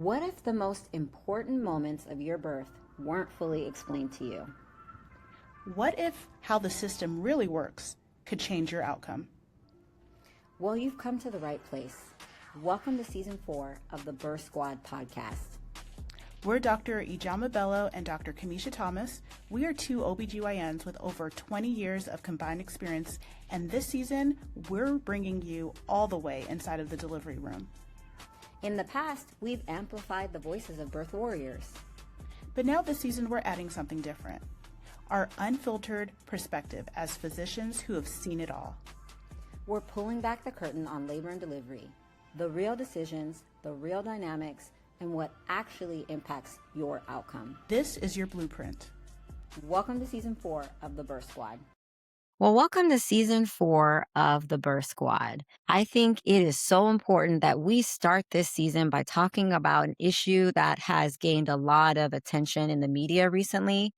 What if the most important moments of your birth weren't fully explained to you? What if how the system really works could change your outcome? Well, you've come to the right place. Welcome to season 4 of the Birth Squad podcast. We're Dr. Ijeoma Bello and Dr. Kimeshia Thomas. We are two OB-GYNs with over 20 years of combined experience, and this season, we're bringing you all the way inside of the delivery room. In the past, we've amplified the voices of birth warriors. But now this season, we're adding something different. Our unfiltered perspective as physicians who have seen it all. We're pulling back the curtain on labor and delivery, the real decisions, the real dynamics, and what actually impacts your outcome. This is your blueprint. Welcome to season 4 of the Birth Squad. Well, welcome to season 4 of the Birth Squad. I think it is so important that we start this season by talking about an issue that has gained a lot of attention in the media recently.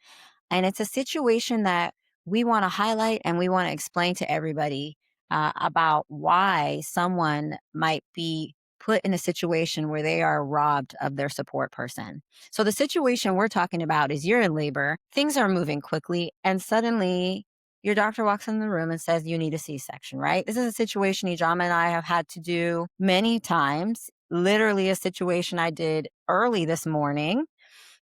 And it's a situation that we want to highlight and we want to explain to everybody about why someone might be put in a situation where they are robbed of their support person. So the situation we're talking about is you're in labor, things are moving quickly, and suddenly your doctor walks in the room and says you need a C-section, right? This is a situation Ijeoma and I have had to do many times, literally a situation I did early this morning.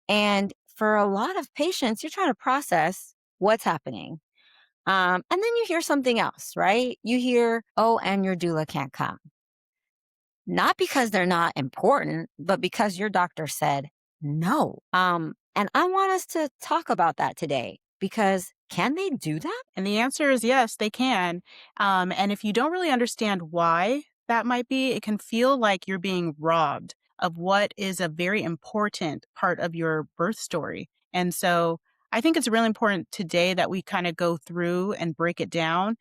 And for a lot of patients, you're trying to process what's happening. And then you hear something else, right? You hear, oh, and your doula can't come. Not because they're not important, but because your doctor said no. And I want us to talk about that today because can they do that? And the answer is yes, they can. And if you don't really understand why that might be, it can feel like you're being robbed of what is a very important part of your birth story. And so I think it's really important today that we kind of go through and break it down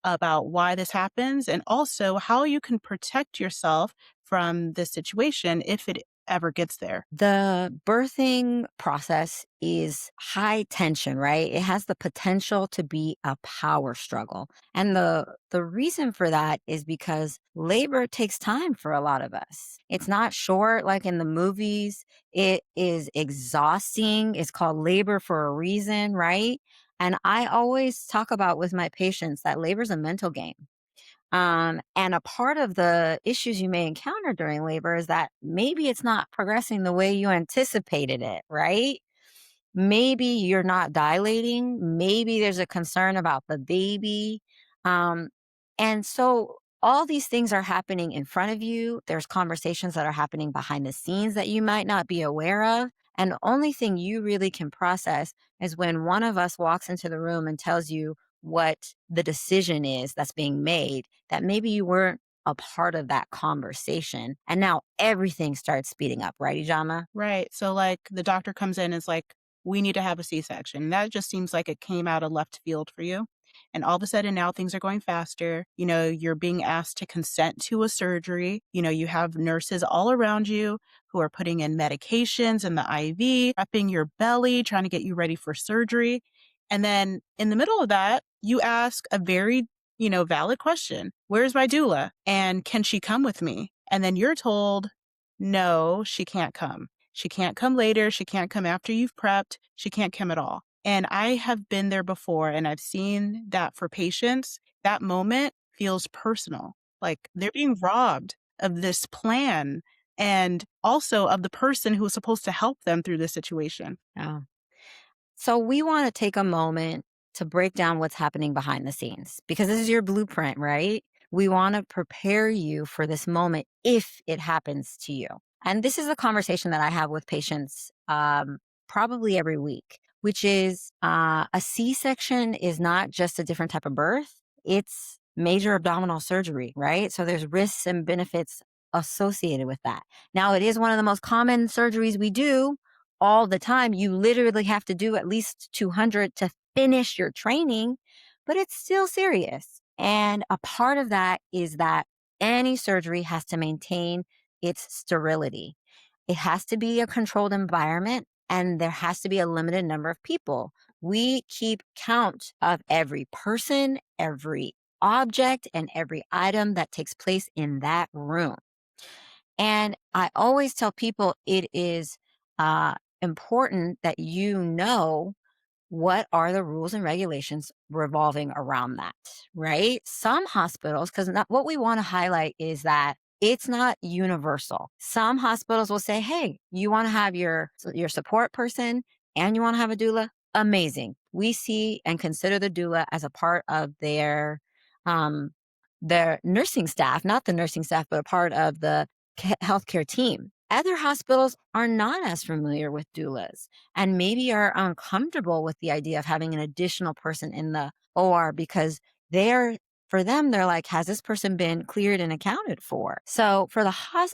about why this happens and also how you can protect yourself from this situation if it ever gets there. The birthing process is high tension, right? It has the potential to be a power struggle. And the reason for that is because labor takes time for a lot of us. It's not short like in the movies. It is exhausting. It's called labor for a reason, right? And I always talk about with my patients that labor is a mental game. And a part of the issues you may encounter during labor is that maybe it's not progressing the way you anticipated it, right? Maybe you're not dilating. Maybe there's a concern about the baby. Um, and so all these things are happening in front of you. There's conversations that are happening behind the scenes that you might not be aware of. And the only thing you really can process is when one of us walks into the room and tells you what the decision is that's being made, that maybe you weren't a part of that conversation. And now everything starts speeding up, right, Ijeoma? Right. So, like, the doctor comes in and is like, we need to have a C-section. That just seems like it came out of left field for you. And all of a sudden now things are going faster. You're being asked to consent to a surgery. You have nurses all around you who are putting in medications in the IV, prepping your belly, trying to get you ready for surgery. And then in the middle of that, you ask a very, valid question. Where's my doula? And can she come with me? And then you're told, no, she can't come. She can't come later. She can't come after you've prepped. She can't come at all. And I have been there before and I've seen that for patients, that moment feels personal. Like they're being robbed of this plan and also of the person who was supposed to help them through this situation. Yeah. So we want to take a moment to break down what's happening behind the scenes because this is your blueprint, right? We want to prepare you for this moment if it happens to you. And this is a conversation that I have with patients probably every week, which is a C-section is not just a different type of birth. It's major abdominal surgery, right? So there's risks and benefits associated with that. Now, it is one of the most common surgeries we do all the time. You literally have to do at least 200 to finish your training, but it's still serious. And a part of that is that any surgery has to maintain its sterility. It has to be a controlled environment and there has to be a limited number of people. We keep count of every person, every object, and every item that takes place in that room. And I always tell people it is important that you know what are the rules and regulations revolving around that, right? Some hospitals, because what we want to highlight is that it's not universal. Some hospitals will say, "Hey, you want to have your support person and you want to have a doula? Amazing. We see and consider the doula as a part of um, their nursing staff, not the nursing staff, but a part of the healthcare team." Other hospitals are not as familiar with doulas and maybe are uncomfortable with the idea of having an additional person in the OR because they're for them they're like, has this person been cleared and accounted for? So for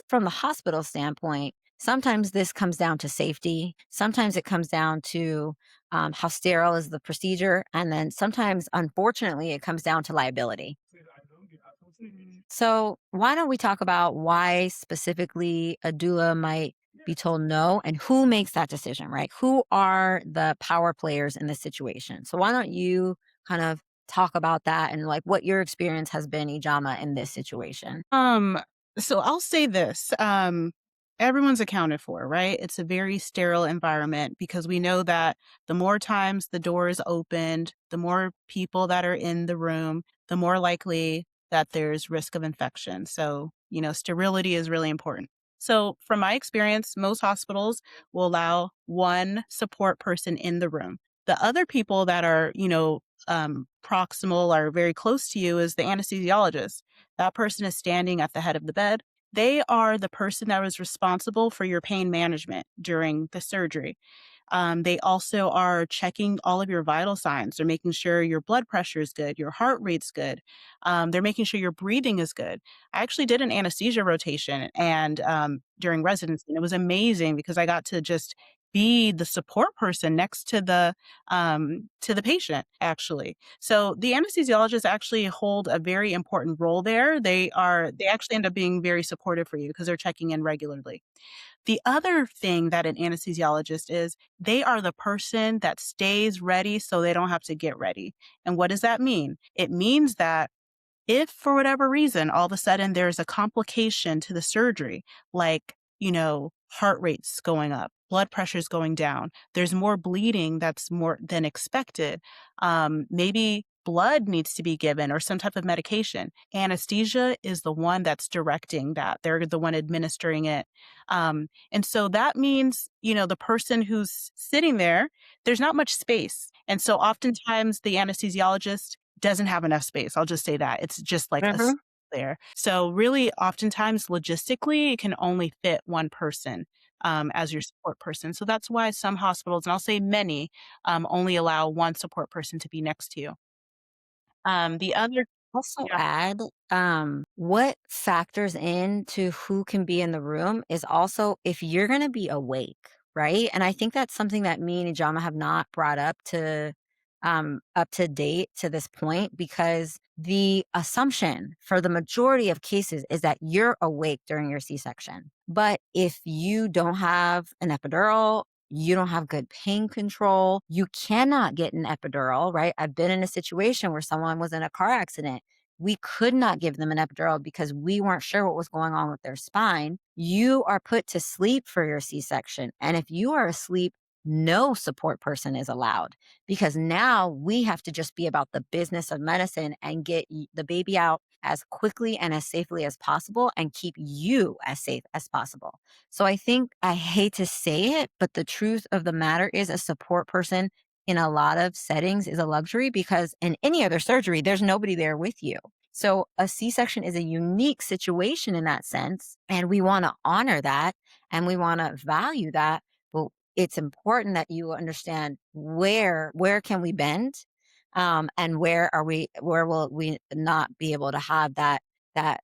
from the hospital standpoint, sometimes this comes down to safety. Sometimes it comes down to how sterile is the procedure, and then sometimes, unfortunately, it comes down to liability. So why don't we talk about why specifically a doula might be told no and who makes that decision, right? Who are the power players in this situation? So why don't you kind of talk about that and like what your experience has been, Ijama, in this situation? Um, so I'll say this, everyone's accounted for, right? It's a very sterile environment because we know that the more times the door is opened, the more people that are in the room, the more likely that there's risk of infection. So, sterility is really important. So from my experience, most hospitals will allow one support person in the room. The other people that are, proximal or very close to you is the anesthesiologist. That person is standing at the head of the bed. They are the person that was responsible for your pain management during the surgery. They also are checking all of your vital signs. They're making sure your blood pressure is good, your heart rate's good. They're making sure your breathing is good. I actually did an anesthesia rotation and during residency, and it was amazing because I got to just be the support person next to the patient actually. So the anesthesiologists actually hold a very important role there. They actually end up being very supportive for you because they're checking in regularly. The other thing that an anesthesiologist is, they are the person that stays ready so they don't have to get ready. And what does that mean? It means that if for whatever reason, all of a sudden there's a complication to the surgery, like, heart rates going up, blood pressure's going down, there's more bleeding that's more than expected. Maybe blood needs to be given or some type of medication. Anesthesia is the one that's directing that. They're the one administering it. And so that means, the person who's sitting there, there's not much space. And so oftentimes the anesthesiologist doesn't have enough space. I'll just say that. It's just like there. So really oftentimes logistically, it can only fit one person as your support person. So that's why some hospitals, and I'll say many, only allow one support person to be next to you. The other Also Yeah. add, what factors into who can be in the room is also if you're gonna be awake, right? And I think that's something that me and Ijama have not brought up to date to this point because the assumption for the majority of cases is that you're awake during your C-section. But if you don't have an epidural, you don't have good pain control, you cannot get an epidural, right? I've been in a situation where someone was in a car accident. We could not give them an epidural because we weren't sure what was going on with their spine. You are put to sleep for your C section. And if you are asleep, no support person is allowed because now we have to just be about the business of medicine and get the baby out as quickly and as safely as possible and keep you as safe as possible. So I think I hate to say it, but the truth of the matter is a support person in a lot of settings is a luxury because in any other surgery, there's nobody there with you. So a C-section is a unique situation in that sense. And we want to honor that and we want to value that. But it's important that you understand where can we bend and where will we not be able to have that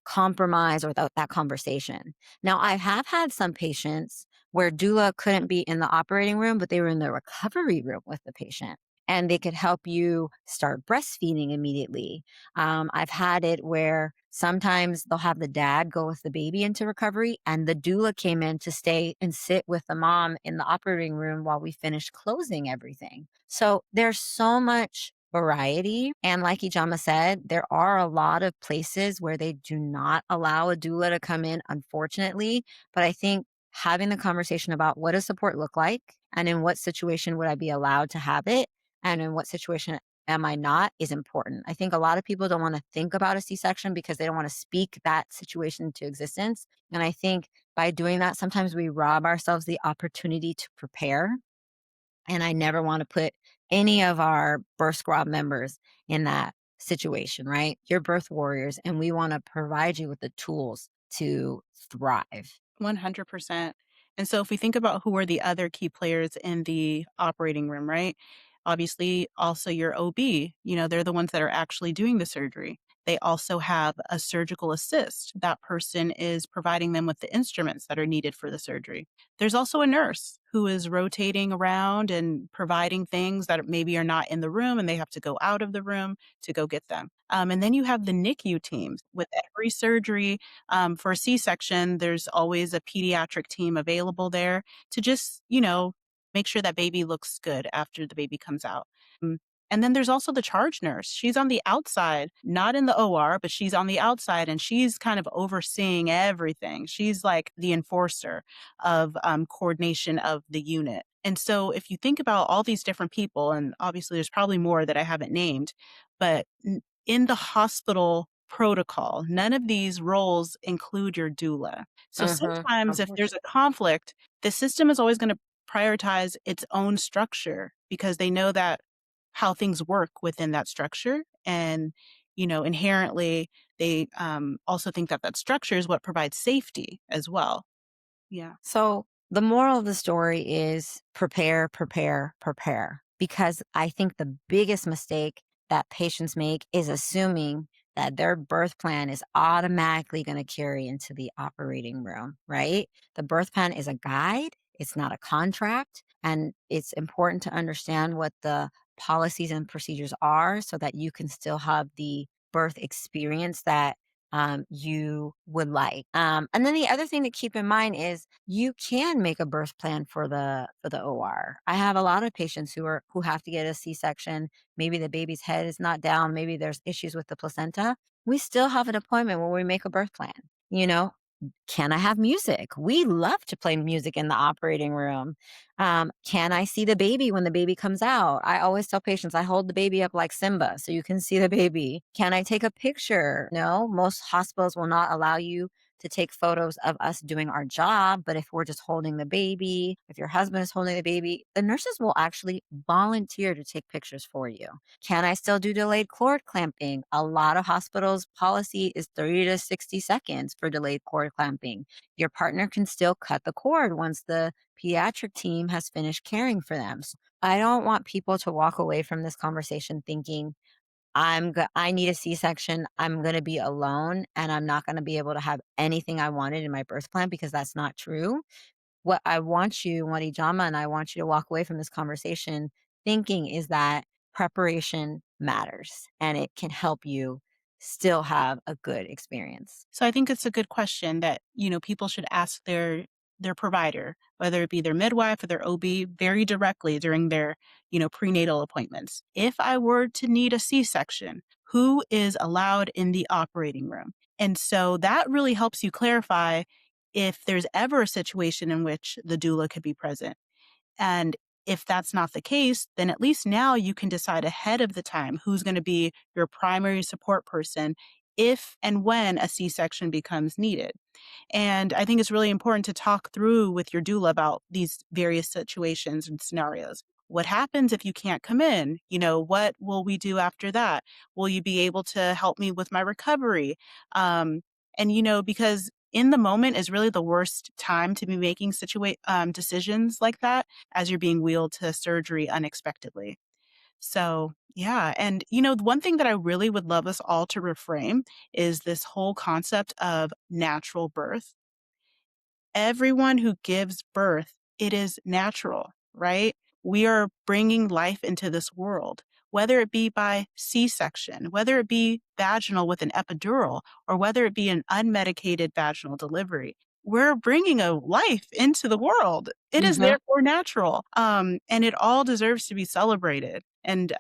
compromise or that conversation. Now, I have had some patients where doula couldn't be in the operating room, but they were in the recovery room with the patient and they could help you start breastfeeding immediately. I've had it where sometimes they'll have the dad go with the baby into recovery and the doula came in to stay and sit with the mom in the operating room while we finished closing everything. So there's so much variety. And like Ijeoma said, there are a lot of places where they do not allow a doula to come in, unfortunately. But I think having the conversation about what does support look like and in what situation would I be allowed to have it and in what situation am I not is important. I think a lot of people don't want to think about a C-section because they don't want to speak that situation into existence. And I think by doing that, sometimes we rob ourselves the opportunity to prepare. And I never want to put any of our birth squad members in that situation, right? You're birth warriors, and we want to provide you with the tools to thrive. 100%. And so if we think about who are the other key players in the operating room, right? Obviously, also your OB, they're the ones that are actually doing the surgery. They also have a surgical assist. That person is providing them with the instruments that are needed for the surgery. There's also a nurse who is rotating around and providing things that maybe are not in the room and they have to go out of the room to go get them. And then you have the NICU teams. With every surgery, for a C-section, there's always a pediatric team available there to just, make sure that baby looks good after the baby comes out. Mm. And then there's also the charge nurse. She's on the outside, not in the OR, but she's on the outside and she's kind of overseeing everything. She's like the enforcer of coordination of the unit. And so if you think about all these different people, and obviously there's probably more that I haven't named, but in the hospital protocol, none of these roles include your doula. So sometimes if there's a conflict, the system is always going to prioritize its own structure because they know that how things work within that structure. And, inherently, they also think that that structure is what provides safety as well. Yeah. So the moral of the story is prepare, prepare, prepare. Because I think the biggest mistake that patients make is assuming that their birth plan is automatically going to carry into the operating room, right? The birth plan is a guide, it's not a contract. And it's important to understand what the policies and procedures are so that you can still have the birth experience that you would like. And then the other thing to keep in mind is you can make a birth plan for the OR. I have a lot of patients who have to get a C-section. Maybe the baby's head is not down. Maybe there's issues with the placenta. We still have an appointment where we make a birth plan. You know, can I have music? We love to play music in the operating room. Can I see the baby when the baby comes out? I always tell patients I hold the baby up like Simba so you can see the baby. Can I take a picture? No, most hospitals will not allow you to take photos of us doing our job. But if we're just holding the baby, if your husband is holding the baby, the nurses will actually volunteer to take pictures for you. Can I still do delayed cord clamping? A lot of hospitals' policy is 30 to 60 seconds for delayed cord clamping. Your partner can still cut the cord once the pediatric team has finished caring for them. So I don't want people to walk away from this conversation thinking, I need a C-section. I'm going to be alone and I'm not going to be able to have anything I wanted in my birth plan because that's not true. What I want you, what Ijeoma and I want you to walk away from this conversation thinking is that preparation matters and it can help you still have a good experience. So I think it's a good question that, people should ask their provider, whether it be their midwife or their OB, very directly during their, prenatal appointments. If I were to need a C-section, who is allowed in the operating room? And so that really helps you clarify if there's ever a situation in which the doula could be present. And if that's not the case, then at least now you can decide ahead of the time who's going to be your primary support person if and when a C-section becomes needed. And I think it's really important to talk through with your doula about these various situations and scenarios. What happens if you can't come in? What will we do after that? Will you be able to help me with my recovery? Because in the moment is really the worst time to be making decisions like that as you're being wheeled to surgery unexpectedly. So, yeah. And, one thing that I really would love us all to reframe is this whole concept of natural birth. Everyone who gives birth, it is natural, right? We are bringing life into this world, whether it be by C-section, whether it be vaginal with an epidural, or whether it be an unmedicated vaginal delivery. we're bringing a life into the world. It is Mhm. therefore natural, and it all deserves to be celebrated, and,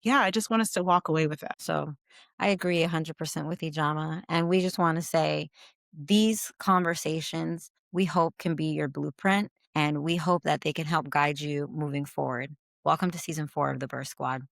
yeah, I just want us to walk away with that. So I agree 100% with Ijeoma. And we just want to say these conversations, we hope can be your blueprint and we hope that they can help guide you moving forward. Welcome to season 4 of the Birth Squad.